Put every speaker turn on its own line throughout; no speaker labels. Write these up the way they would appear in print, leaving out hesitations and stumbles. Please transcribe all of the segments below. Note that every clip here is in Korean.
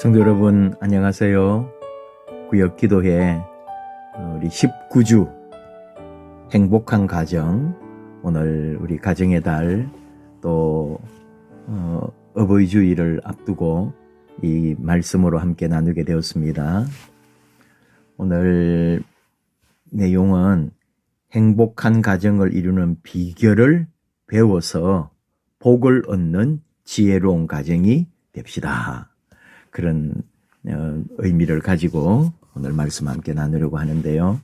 성도 여러분 안녕하세요. 구역기도회 우리 19주 행복한 가정, 오늘 우리 가정의 달 또 어버이 주일을 앞두고 이 말씀으로 함께 나누게 되었습니다. 오늘 내용은 행복한 가정을 이루는 비결을 배워서 복을 얻는 지혜로운 가정이 됩시다. 그런 의미를 가지고 오늘 말씀 함께 나누려고 하는데요.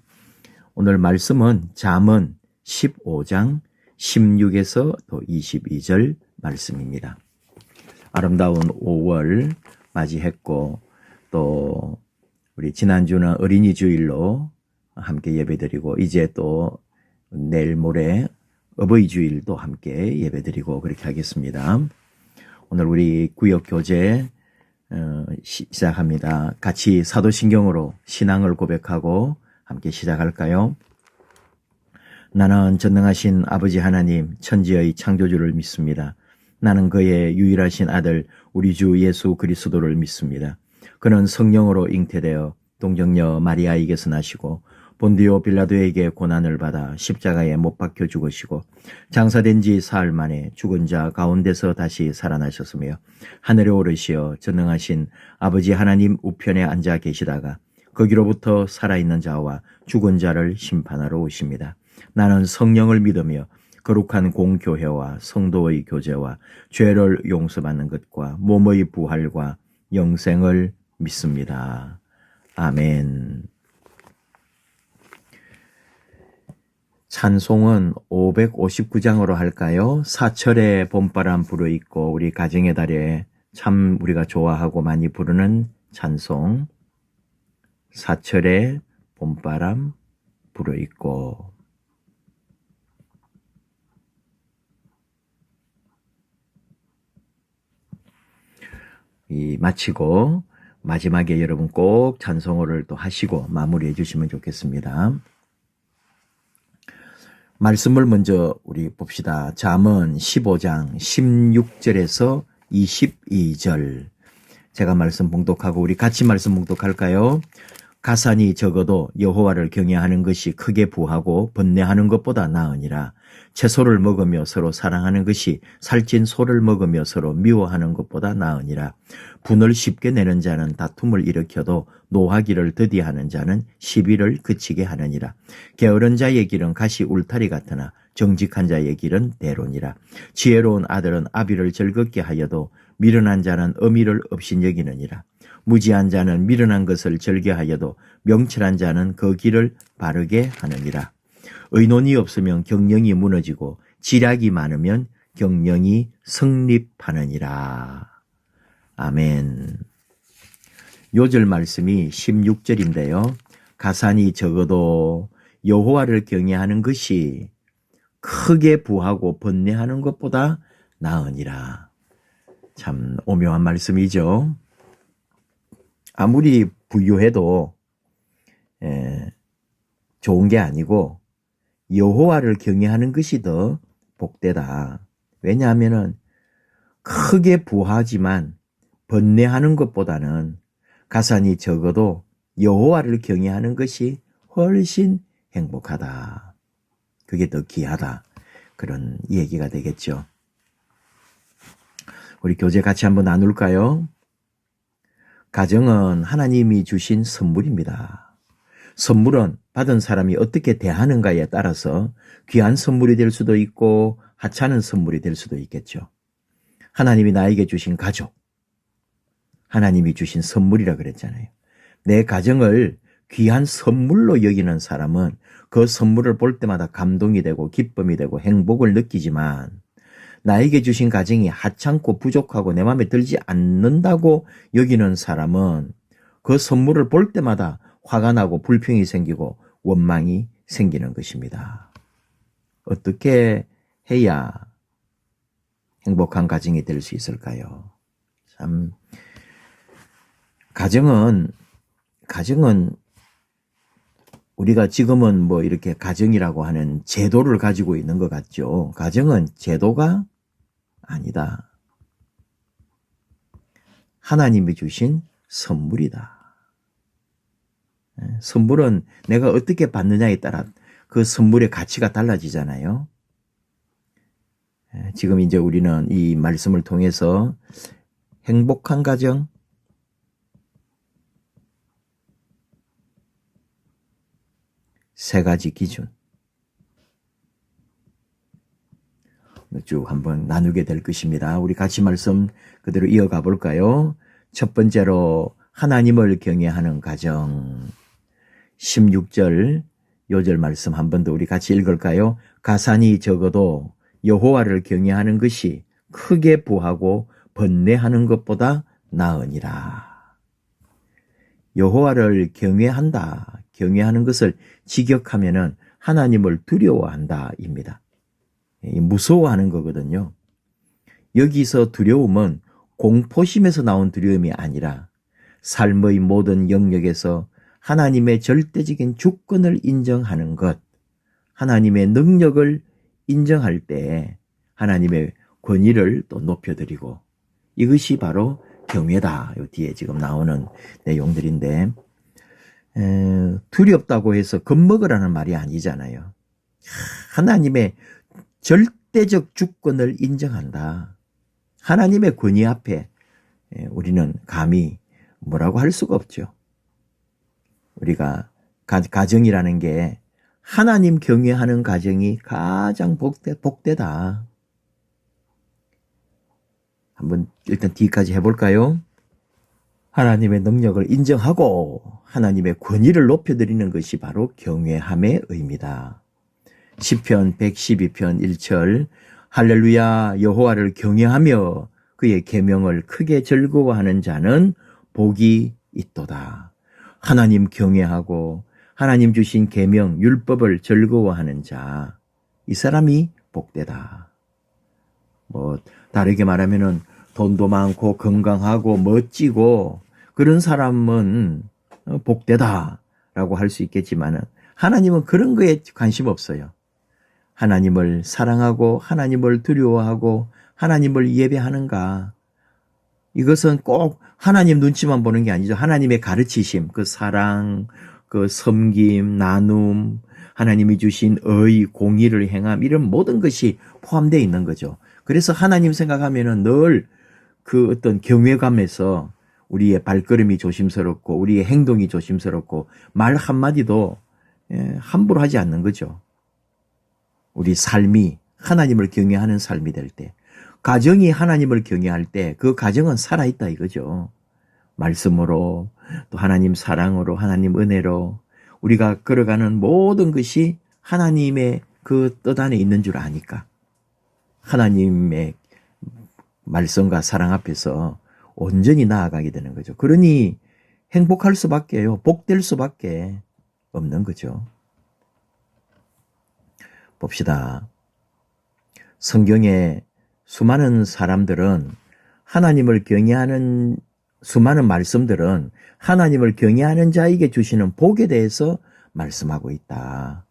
오늘 말씀은 잠언 15장 16에서 또 22절 말씀입니다. 아름다운 5월 맞이했고 또 우리 지난주는 어린이 주일로 함께 예배드리고 이제 또 내일 모레 어버이 주일도 함께 예배드리고 그렇게 하겠습니다. 오늘 우리 구역 교제 시작합니다. 같이 사도신경으로 신앙을 고백하고 함께 시작할까요? 나는 전능하신 아버지 하나님 천지의 창조주를 믿습니다. 나는 그의 유일하신 아들 우리 주 예수 그리스도를 믿습니다. 그는 성령으로 잉태되어 동정녀 마리아에게서 나시고 본디오 빌라도에게 고난을 받아 십자가에 못 박혀 죽으시고 장사된 지 사흘 만에 죽은 자 가운데서 다시 살아나셨으며 하늘에 오르시어 전능하신 아버지 하나님 우편에 앉아 계시다가 거기로부터 살아있는 자와 죽은 자를 심판하러 오십니다. 나는 성령을 믿으며 거룩한 공교회와 성도의 교제와 죄를 용서받는 것과 몸의 부활과 영생을 믿습니다. 아멘. 찬송은 559장으로 할까요? 사철의 봄바람 불어있고 우리 가정의 달에 참 우리가 좋아하고 많이 부르는 찬송 사철의 봄바람 불어있고 마치고 마지막에 여러분 꼭 찬송호를 또 하시고 마무리해 주시면 좋겠습니다. 말씀을 먼저 우리 봅시다. 잠언 15장 16절에서 22절 제가 말씀 봉독하고 우리 같이 말씀 봉독할까요? 가산이 적어도 여호와를 경외하는 것이 크게 부하고 번뇌하는 것보다 나으니라. 채소를 먹으며 서로 사랑하는 것이 살찐 소를 먹으며 서로 미워하는 것보다 나으니라. 분을 쉽게 내는 자는 다툼을 일으켜도 노하기를 더디하는 자는 시비를 그치게 하느니라. 게으른 자의 길은 가시 울타리 같으나 정직한 자의 길은 대로니라. 지혜로운 아들은 아비를 즐겁게 하여도 미련한 자는 어미를 업신여기느니라. 무지한 자는 미련한 것을 즐겨하여도 명철한 자는 그 길을 바르게 하느니라. 의논이 없으면 경영이 무너지고 지략이 많으면 경영이 성립하느니라. 아멘. 요절 말씀이 16절인데요. 가산이 적어도 여호와를 경외하는 것이 크게 부하고 번뇌하는 것보다 나으니라. 참 오묘한 말씀이죠. 아무리 부유해도 좋은 게 아니고 여호와를 경외하는 것이 더 복되다. 왜냐하면 크게 부하지만 번뇌하는 것보다는 가산이 적어도 여호와를 경외하는 것이 훨씬 행복하다. 그게 더 귀하다. 그런 얘기가 되겠죠. 우리 교제 같이 한번 나눌까요? 가정은 하나님이 주신 선물입니다. 선물은 받은 사람이 어떻게 대하는가에 따라서 귀한 선물이 될 수도 있고 하찮은 선물이 될 수도 있겠죠. 하나님이 나에게 주신 가족, 하나님이 주신 선물이라 그랬잖아요. 내 가정을 귀한 선물로 여기는 사람은 그 선물을 볼 때마다 감동이 되고 기쁨이 되고 행복을 느끼지만 나에게 주신 가정이 하찮고 부족하고 내 마음에 들지 않는다고 여기는 사람은 그 선물을 볼 때마다 화가 나고 불평이 생기고 원망이 생기는 것입니다. 어떻게 해야 행복한 가정이 될 수 있을까요? 참 가정은 우리가 지금은 뭐 이렇게 가정이라고 하는 제도를 가지고 있는 것 같죠. 가정은 제도가 아니다. 하나님이 주신 선물이다. 선물은 내가 어떻게 받느냐에 따라 그 선물의 가치가 달라지잖아요. 지금 이제 우리는 이 말씀을 통해서 행복한 가정, 세 가지 기준 쭉 한번 나누게 될 것입니다. 우리 같이 말씀 그대로 이어가 볼까요? 첫 번째로 하나님을 경외하는 가정. 16절 요절 말씀 한 번 더 우리 같이 읽을까요? 가산이 적어도 여호와를 경외하는 것이 크게 부하고 번뇌하는 것보다 나으니라. 여호와를 경외한다. 경외하는 것을 직역하면은 하나님을 두려워한다입니다. 무서워하는 거거든요. 여기서 두려움은 공포심에서 나온 두려움이 아니라 삶의 모든 영역에서 하나님의 절대적인 주권을 인정하는 것, 하나님의 능력을 인정할 때 하나님의 권위를 또 높여드리고 이것이 바로 경외다. 요 뒤에 지금 나오는 내용들인데 두렵다고 해서 겁먹으라는 말이 아니잖아요. 하나님의 절대적 주권을 인정한다. 하나님의 권위 앞에 우리는 감히 뭐라고 할 수가 없죠. 우리가 가정이라는 게 하나님 경외하는 가정이 가장 복되다. 한번 일단 뒤까지 해볼까요? 하나님의 능력을 인정하고 하나님의 권위를 높여드리는 것이 바로 경외함의 의미다. 시편 112편 1절 할렐루야 여호와를 경외하며 그의 계명을 크게 즐거워하는 자는 복이 있도다. 하나님 경외하고 하나님 주신 계명 율법을 즐거워하는 자, 이 사람이 복되다. 다르게 말하면은 돈도 많고 건강하고 멋지고 그런 사람은 복되다라고 할 수 있겠지만은 하나님은 그런 거에 관심 없어요. 하나님을 사랑하고 하나님을 두려워하고 하나님을 예배하는가. 이것은 꼭 하나님 눈치만 보는 게 아니죠. 하나님의 가르치심, 그 사랑, 그 섬김, 나눔, 하나님이 주신 의, 공의를 행함 이런 모든 것이 포함되어 있는 거죠. 그래서 하나님 생각하면은 늘 그 어떤 경외감에서 우리의 발걸음이 조심스럽고 우리의 행동이 조심스럽고 말 한마디도 함부로 하지 않는 거죠. 우리 삶이 하나님을 경외하는 삶이 될 때, 가정이 하나님을 경외할 때 그 가정은 살아있다 이거죠. 말씀으로 또 하나님 사랑으로 하나님 은혜로 우리가 걸어가는 모든 것이 하나님의 그 뜻 안에 있는 줄 아니까 하나님의 말씀과 사랑 앞에서 온전히 나아가게 되는 거죠. 그러니 행복할 수밖에요. 복될 수밖에 없는 거죠. 봅시다. 성경에 수많은 사람들은 하나님을 경외하는 수많은 말씀들은 하나님을 경외하는 자에게 주시는 복에 대해서 말씀하고 있다.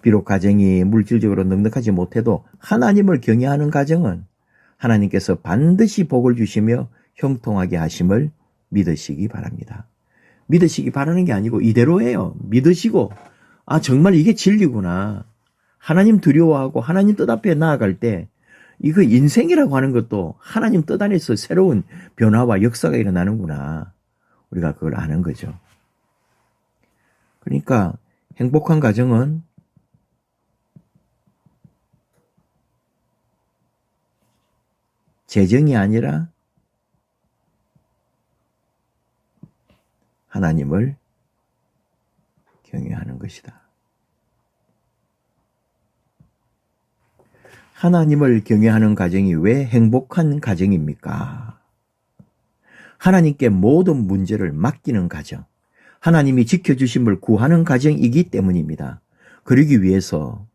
비록 가정이 물질적으로 넉넉하지 못해도 하나님을 경외하는 가정은 하나님께서 반드시 복을 주시며 형통하게 하심을 믿으시기 바랍니다. 믿으시기 바라는 게 아니고 이대로예요. 믿으시고 정말 이게 진리구나. 하나님 두려워하고 하나님 뜻 앞에 나아갈 때 이거 인생이라고 하는 것도 하나님 뜻 안에서 새로운 변화와 역사가 일어나는구나. 우리가 그걸 아는 거죠. 그러니까 행복한 가정은 재정이 아니라 하나님을 경외하는 것이다. 하나님을 경외하는 가정이 왜 행복한 가정입니까? 하나님께 모든 문제를 맡기는 가정, 하나님이 지켜주심을 구하는 가정이기 때문입니다. 그러기 위해서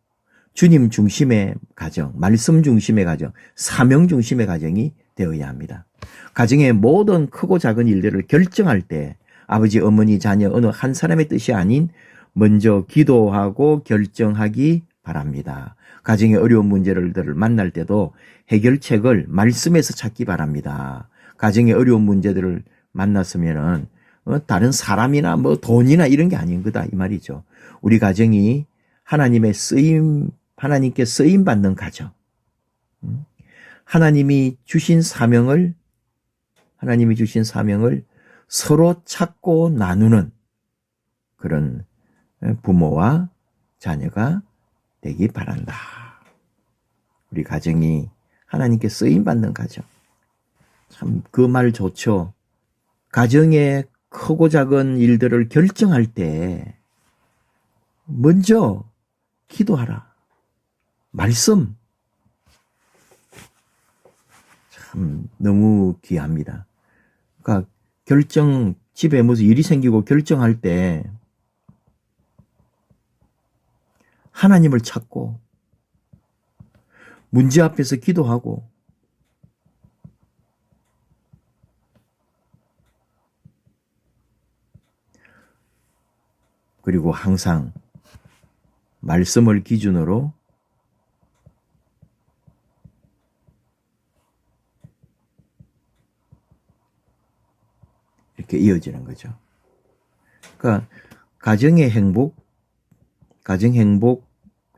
주님 중심의 가정, 말씀 중심의 가정, 사명 중심의 가정이 되어야 합니다. 가정의 모든 크고 작은 일들을 결정할 때 아버지, 어머니, 자녀 어느 한 사람의 뜻이 아닌 먼저 기도하고 결정하기 바랍니다. 가정의 어려운 문제를 만날 때도 해결책을 말씀에서 찾기 바랍니다. 가정의 어려운 문제들을 만났으면은 다른 사람이나 뭐 돈이나 이런 게 아닌 거다 이 말이죠. 우리 가정이 하나님께 쓰임 받는 가정. 하나님이 주신 사명을 서로 찾고 나누는 그런 부모와 자녀가 되기 바란다. 우리 가정이 하나님께 쓰임 받는 가정. 참 그 말 좋죠. 가정의 크고 작은 일들을 결정할 때 먼저 기도하라. 말씀. 참 너무 귀합니다. 그러니까 집에 무슨 일이 생기고 결정할 때 하나님을 찾고 문제 앞에서 기도하고 그리고 항상 말씀을 기준으로 이렇게 이어지는 거죠. 그러니까 가정 행복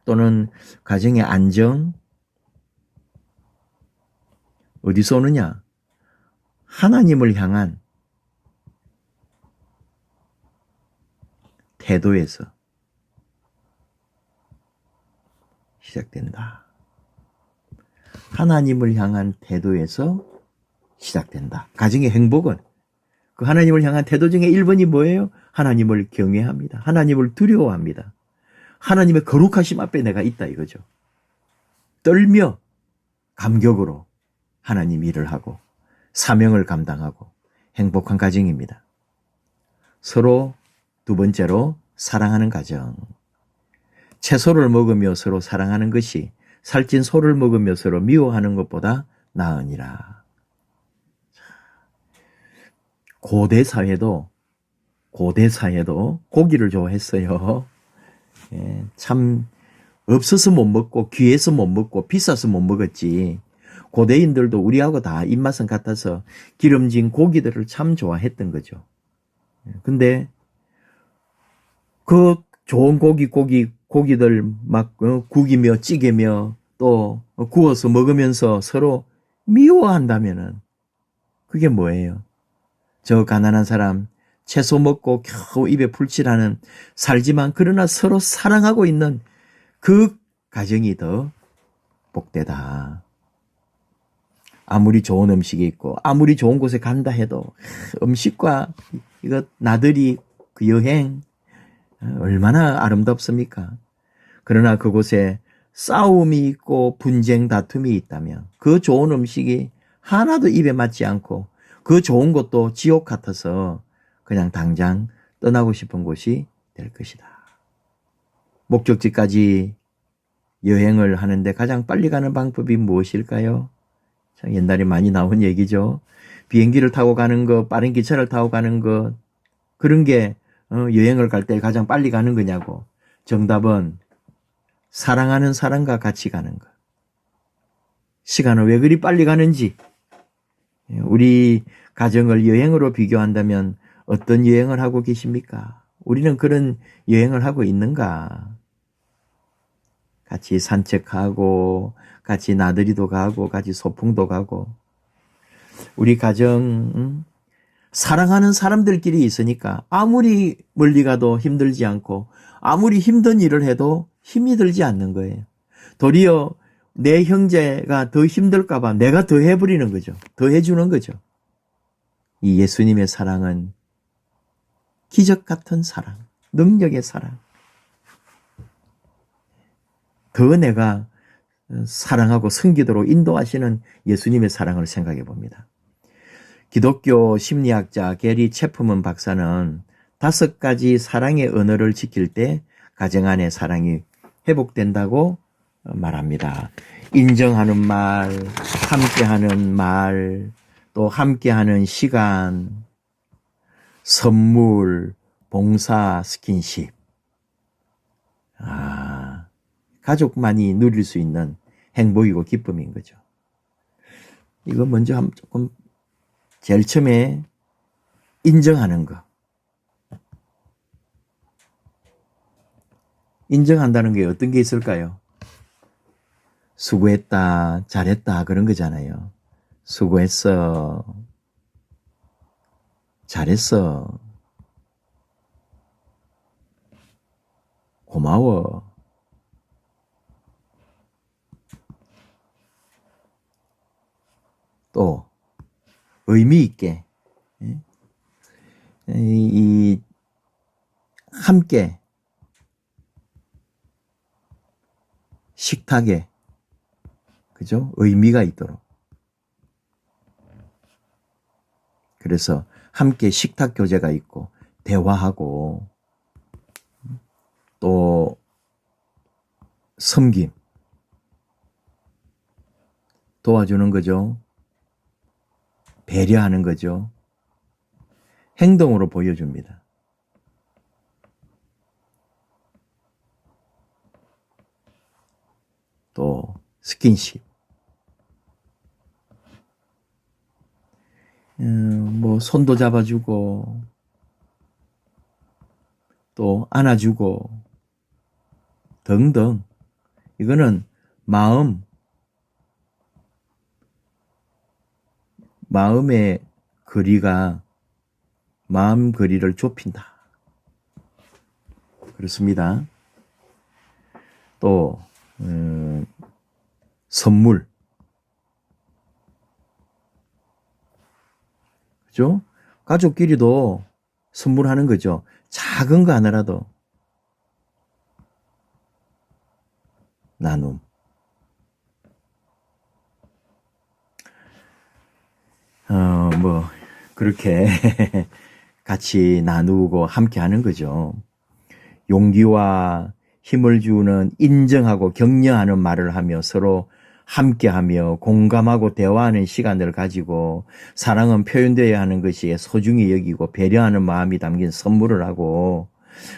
또는 가정의 안정 어디서 오느냐? 하나님을 향한 태도에서 시작된다. 하나님을 향한 태도에서 시작된다. 가정의 행복은 그 하나님을 향한 태도 중에 1번이 뭐예요? 하나님을 경외합니다. 하나님을 두려워합니다. 하나님의 거룩하심 앞에 내가 있다 이거죠. 떨며 감격으로 하나님 일을 하고 사명을 감당하고 행복한 가정입니다. 서로 두 번째로 사랑하는 가정. 채소를 먹으며 서로 사랑하는 것이 살찐 소를 먹으며 서로 미워하는 것보다 나으니라. 고대 사회도 고기를 좋아했어요. 참 없어서 못 먹고 귀해서 못 먹고 비싸서 못 먹었지. 고대인들도 우리하고 다 입맛은 같아서 기름진 고기들을 참 좋아했던 거죠. 근데 그 좋은 고기들 막 국이며 찌개며 또 구워서 먹으면서 서로 미워한다면은 그게 뭐예요? 저 가난한 사람 채소 먹고 겨우 입에 풀칠하는 살지만 그러나 서로 사랑하고 있는 그 가정이 더 복되다. 아무리 좋은 음식이 있고 아무리 좋은 곳에 간다 해도 음식과 이거 나들이 그 여행 얼마나 아름답습니까? 그러나 그곳에 싸움이 있고 분쟁 다툼이 있다면 그 좋은 음식이 하나도 입에 맞지 않고 그 좋은 곳도 지옥 같아서 그냥 당장 떠나고 싶은 곳이 될 것이다. 목적지까지 여행을 하는데 가장 빨리 가는 방법이 무엇일까요? 참 옛날에 많이 나온 얘기죠. 비행기를 타고 가는 것, 빠른 기차를 타고 가는 것, 그런 게 여행을 갈 때 가장 빨리 가는 거냐고. 정답은 사랑하는 사람과 같이 가는 것. 시간은 왜 그리 빨리 가는지, 우리 가정을 여행으로 비교한다면 어떤 여행을 하고 계십니까? 우리는 그런 여행을 하고 있는가? 같이 산책하고 같이 나들이도 가고 같이 소풍도 가고 우리 가정 사랑하는 사람들끼리 있으니까 아무리 멀리 가도 힘들지 않고 아무리 힘든 일을 해도 힘이 들지 않는 거예요. 도리어 내 형제가 더 힘들까 봐 내가 더 해버리는 거죠. 더 해주는 거죠. 이 예수님의 사랑은 기적 같은 사랑, 능력의 사랑. 더 내가 사랑하고 섬기도록 인도하시는 예수님의 사랑을 생각해 봅니다. 기독교 심리학자 게리 체프먼 박사는 5가지 사랑의 언어를 지킬 때 가정 안의 사랑이 회복된다고 말합니다. 인정하는 말, 함께하는 말, 또 함께하는 시간, 선물, 봉사, 스킨십. 가족만이 누릴 수 있는 행복이고 기쁨인 거죠. 이거 먼저 조금 제일 처음에 인정하는 거. 인정한다는 게 어떤 게 있을까요? 수고했다, 잘했다, 그런 거잖아요. 수고했어, 잘했어, 고마워. 또, 의미 있게, 이, 이 함께, 식탁에, 그죠? 의미가 있도록. 그래서 함께 식탁 교제가 있고, 대화하고, 또, 섬김, 도와주는 거죠. 배려하는 거죠. 행동으로 보여줍니다. 또 스킨십, 뭐 손도 잡아주고 또 안아주고 등등. 이거는 마음의 거리가 마음 거리를 좁힌다. 그렇습니다. 또 선물, 그죠? 가족끼리도 선물하는 거죠. 작은 거 하나라도 나눔. 뭐 그렇게 같이 나누고 함께 하는 거죠. 용기와 힘을 주는 인정하고 격려하는 말을 하며 서로 함께하며 공감하고 대화하는 시간을 가지고 사랑은 표현되어야 하는 것이 소중히 여기고 배려하는 마음이 담긴 선물을 하고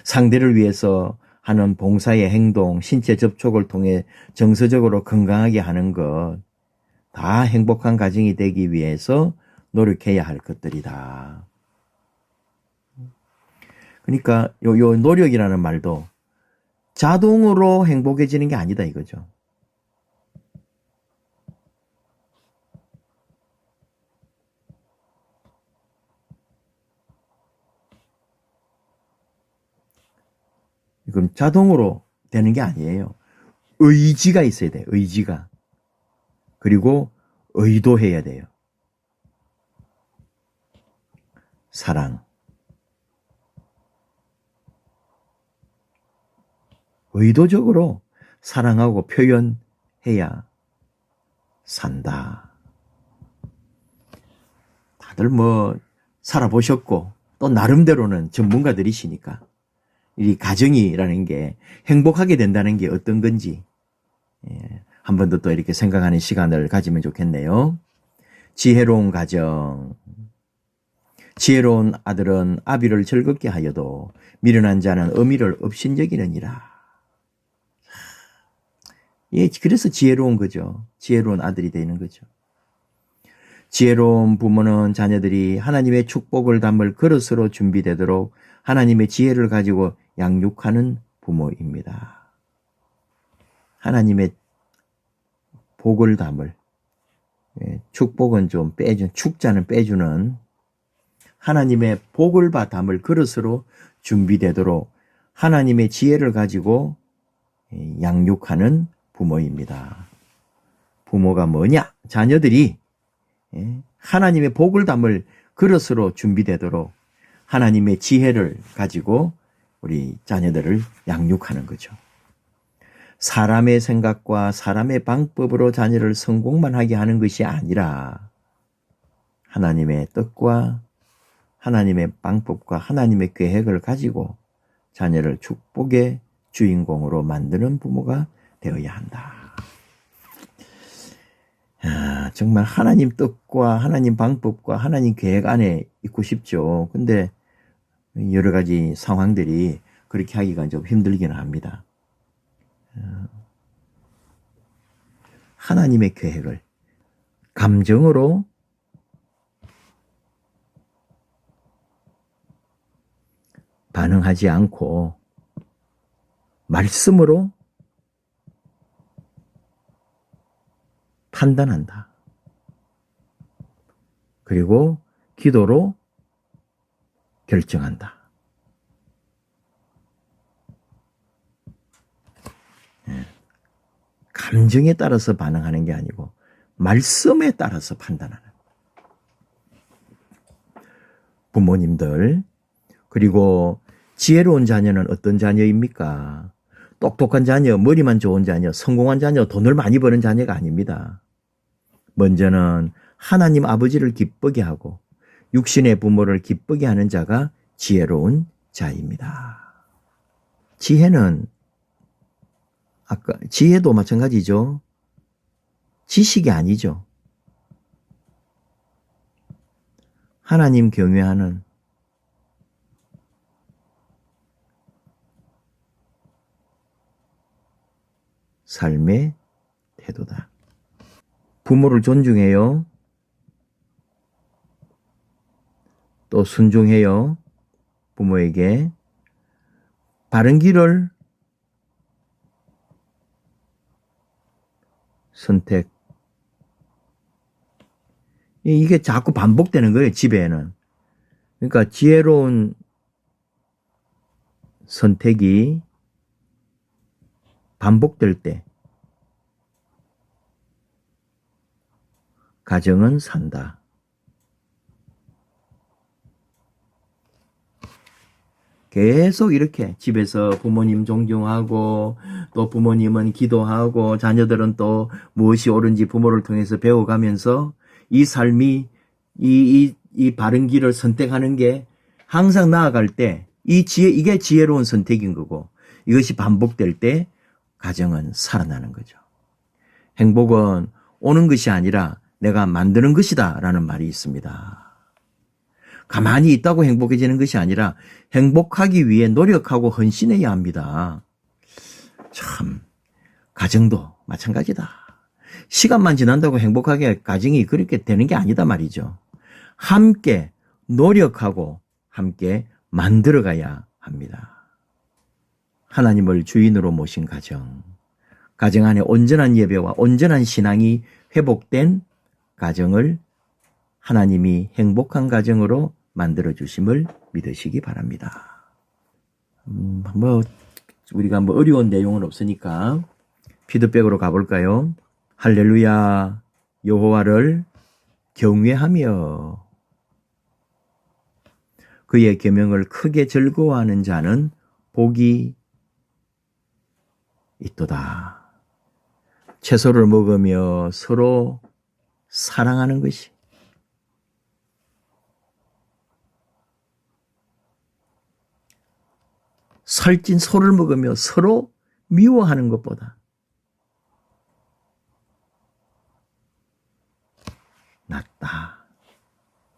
상대를 위해서 하는 봉사의 행동, 신체 접촉을 통해 정서적으로 건강하게 하는 것, 다 행복한 가정이 되기 위해서 노력해야 할 것들이다. 그러니까 요 노력이라는 말도 자동으로 행복해지는 게 아니다 이거죠. 이건 자동으로 되는 게 아니에요. 의지가 있어야 돼요. 의지가. 그리고 의도해야 돼요. 사랑. 의도적으로 사랑하고 표현해야 산다. 다들 뭐 살아보셨고 또 나름대로는 전문가들이시니까 이 가정이라는 게 행복하게 된다는 게 어떤 건지 한 번 더 또 이렇게 생각하는 시간을 가지면 좋겠네요. 지혜로운 가정. 지혜로운 아들은 아비를 즐겁게 하여도 미련한 자는 어미를 업신여기느니라. 예, 그래서 지혜로운 거죠. 지혜로운 아들이 되는 거죠. 지혜로운 부모는 자녀들이 하나님의 축복을 담을 그릇으로 준비되도록 하나님의 지혜를 가지고 양육하는 부모입니다. 하나님의 복을 담을, 축복은 좀 빼준, 축자는 빼주는 하나님의 복을 담을 그릇으로 준비되도록 하나님의 지혜를 가지고 양육하는 부모입니다. 부모가 뭐냐? 자녀들이 하나님의 복을 담을 그릇으로 준비되도록 하나님의 지혜를 가지고 우리 자녀들을 양육하는 거죠. 사람의 생각과 사람의 방법으로 자녀를 성공만 하게 하는 것이 아니라 하나님의 뜻과 하나님의 방법과 하나님의 계획을 가지고 자녀를 축복의 주인공으로 만드는 부모가 되어야 한다. 정말 하나님 뜻과 하나님 방법과 하나님 계획 안에 있고 싶죠. 근데 여러 가지 상황들이 그렇게 하기가 좀 힘들기는 합니다. 하나님의 계획을 감정으로 반응하지 않고 말씀으로 판단한다. 그리고 기도로 결정한다. 감정에 따라서 반응하는 게 아니고 말씀에 따라서 판단하는. 부모님들, 그리고 지혜로운 자녀는 어떤 자녀입니까? 똑똑한 자녀, 머리만 좋은 자녀, 성공한 자녀, 돈을 많이 버는 자녀가 아닙니다. 먼저는 하나님 아버지를 기쁘게 하고 육신의 부모를 기쁘게 하는 자가 지혜로운 자입니다. 지혜는 아까 지혜도 마찬가지죠. 지식이 아니죠. 하나님 경외하는 삶의 태도다. 부모를 존중해요. 또 순종해요. 부모에게. 바른 길을 선택. 이게 자꾸 반복되는 거예요, 집에는. 그러니까 지혜로운 선택이 반복될 때 가정은 산다. 계속 이렇게 집에서 부모님 존경하고 또 부모님은 기도하고 자녀들은 또 무엇이 옳은지 부모를 통해서 배워가면서 이 삶이 이 바른 길을 선택하는 게 항상 나아갈 때 이게 지혜로운 선택인 거고 이것이 반복될 때 가정은 살아나는 거죠. 행복은 오는 것이 아니라 내가 만드는 것이다 라는 말이 있습니다. 가만히 있다고 행복해지는 것이 아니라 행복하기 위해 노력하고 헌신해야 합니다. 참, 가정도 마찬가지다. 시간만 지난다고 행복하게 가정이 그렇게 되는 게 아니다 말이죠. 함께 노력하고 함께 만들어가야 합니다. 하나님을 주인으로 모신 가정, 가정 안에 온전한 예배와 온전한 신앙이 회복된 가정을 하나님이 행복한 가정으로 만들어주심을 믿으시기 바랍니다. 우리가 어려운 내용은 없으니까 피드백으로 가볼까요? 할렐루야, 여호와를 경외하며 그의 계명을 크게 즐거워하는 자는 복이 있도다. 채소를 먹으며 서로 사랑하는 것이 살찐 소를 먹으며 서로 미워하는 것보다 낫다.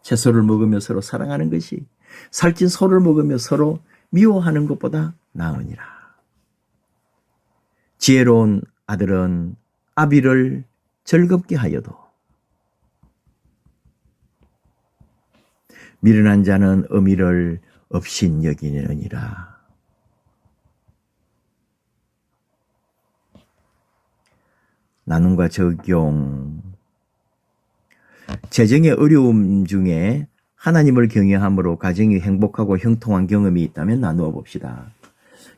채소를 먹으며 서로 사랑하는 것이 살찐 소를 먹으며 서로 미워하는 것보다 나으니라. 지혜로운 아들은 아비를 즐겁게 하여도 미련한 자는 어미를 업신 여기느니라. 나눔과 적용. 재정의 어려움 중에 하나님을 경외함으로 가정이 행복하고 형통한 경험이 있다면 나누어 봅시다.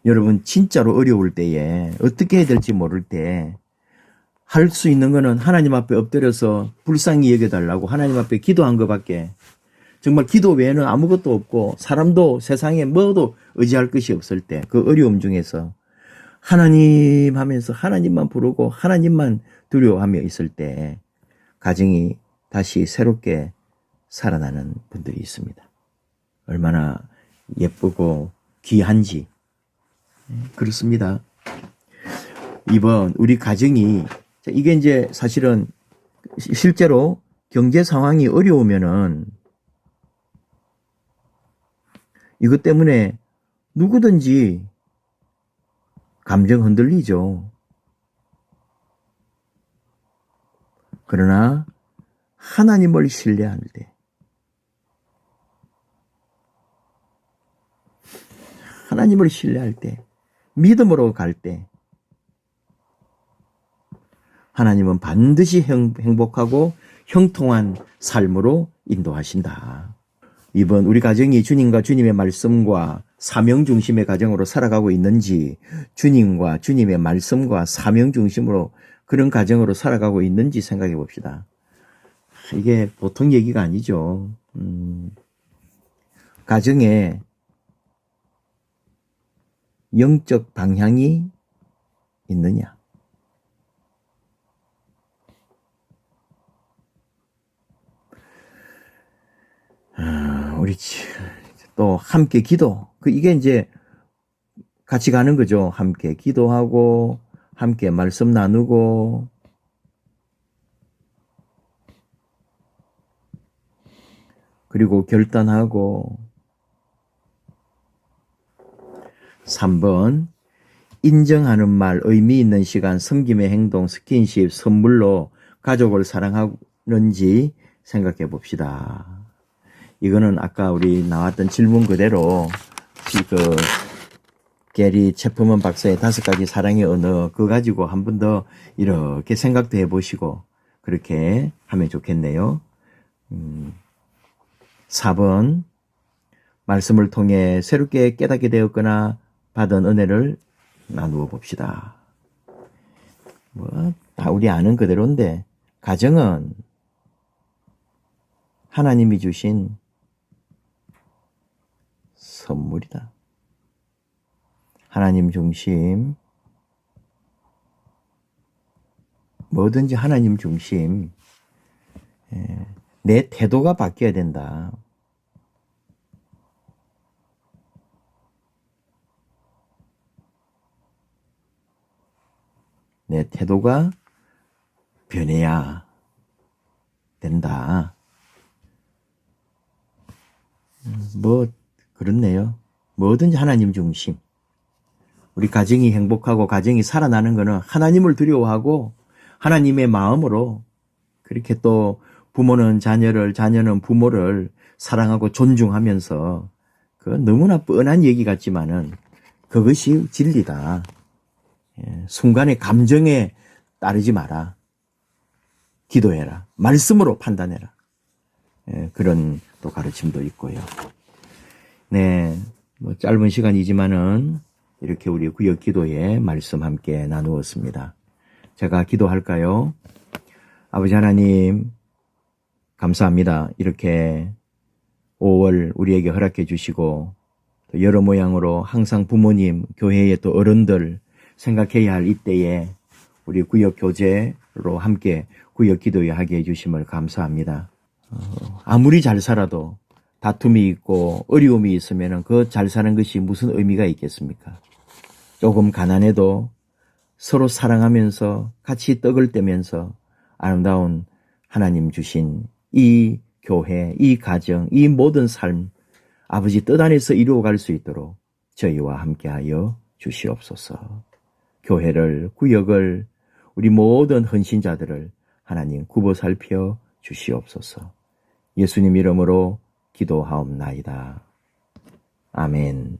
여러분 진짜로 어려울 때에 어떻게 해야 될지 모를 때 할 수 있는 거는 하나님 앞에 엎드려서 불쌍히 여겨달라고 하나님 앞에 기도한 것밖에 정말 기도 외에는 아무것도 없고 사람도 세상에 뭐도 의지할 것이 없을 때 그 어려움 중에서 하나님 하면서 하나님만 부르고 하나님만 두려워하며 있을 때 가정이 다시 새롭게 살아나는 분들이 있습니다. 얼마나 예쁘고 귀한지. 그렇습니다. 이번 우리 가정이 이게 이제 사실은 실제로 경제 상황이 어려우면은 이것 때문에 누구든지 감정 흔들리죠. 그러나 하나님을 신뢰할 때, 하나님을 신뢰할 때 믿음으로 갈 때 하나님은 반드시 행복하고 형통한 삶으로 인도하신다. 이번 우리 가정이 주님과 주님의 말씀과 사명 중심의 가정으로 살아가고 있는지, 주님과 주님의 말씀과 사명 중심으로 그런 가정으로 살아가고 있는지 생각해 봅시다. 이게 보통 얘기가 아니죠. 가정에 영적 방향이 있느냐? 우리 또 함께 기도. 이게 이제 같이 가는 거죠. 함께 기도하고, 함께 말씀 나누고, 그리고 결단하고. 3번, 인정하는 말, 의미 있는 시간, 섬김의 행동, 스킨십, 선물로 가족을 사랑하는지 생각해 봅시다. 이거는 아까 우리 나왔던 질문 그대로 게리 체프먼 박사의 5가지 사랑의 언어 그거 가지고 한 번 더 이렇게 생각도 해보시고 그렇게 하면 좋겠네요. 4번, 말씀을 통해 새롭게 깨닫게 되었거나 받은 은혜를 나누어 봅시다. 다 우리 아는 그대로인데 가정은 하나님이 주신 선물이다. 하나님 중심, 뭐든지 하나님 중심. 내 태도가 바뀌어야 된다. 내 태도가 변해야 된다. 그렇네요. 뭐든지 하나님 중심. 우리 가정이 행복하고 가정이 살아나는 것은 하나님을 두려워하고 하나님의 마음으로 그렇게 또 부모는 자녀를, 자녀는 부모를 사랑하고 존중하면서 너무나 뻔한 얘기 같지만은 그것이 진리다. 순간의 감정에 따르지 마라. 기도해라. 말씀으로 판단해라. 그런 또 가르침도 있고요. 네, 짧은 시간이지만은 이렇게 우리 구역 기도에 말씀 함께 나누었습니다. 제가 기도할까요? 아버지 하나님, 감사합니다. 이렇게 5월 우리에게 허락해 주시고 또 여러 모양으로 항상 부모님, 교회의 또 어른들 생각해야 할 이때에 우리 구역 교제로 함께 구역 기도회 하게 해주심을 감사합니다. 아무리 잘 살아도 다툼이 있고 어려움이 있으면 그 잘 사는 것이 무슨 의미가 있겠습니까? 조금 가난해도 서로 사랑하면서 같이 떡을 떼면서 아름다운 하나님 주신 이 교회, 이 가정, 이 모든 삶 아버지 뜻 안에서 이루어갈 수 있도록 저희와 함께하여 주시옵소서. 교회를, 구역을, 우리 모든 헌신자들을 하나님 굽어 살펴 주시옵소서. 예수님 이름으로 기도하옵나이다. 아멘.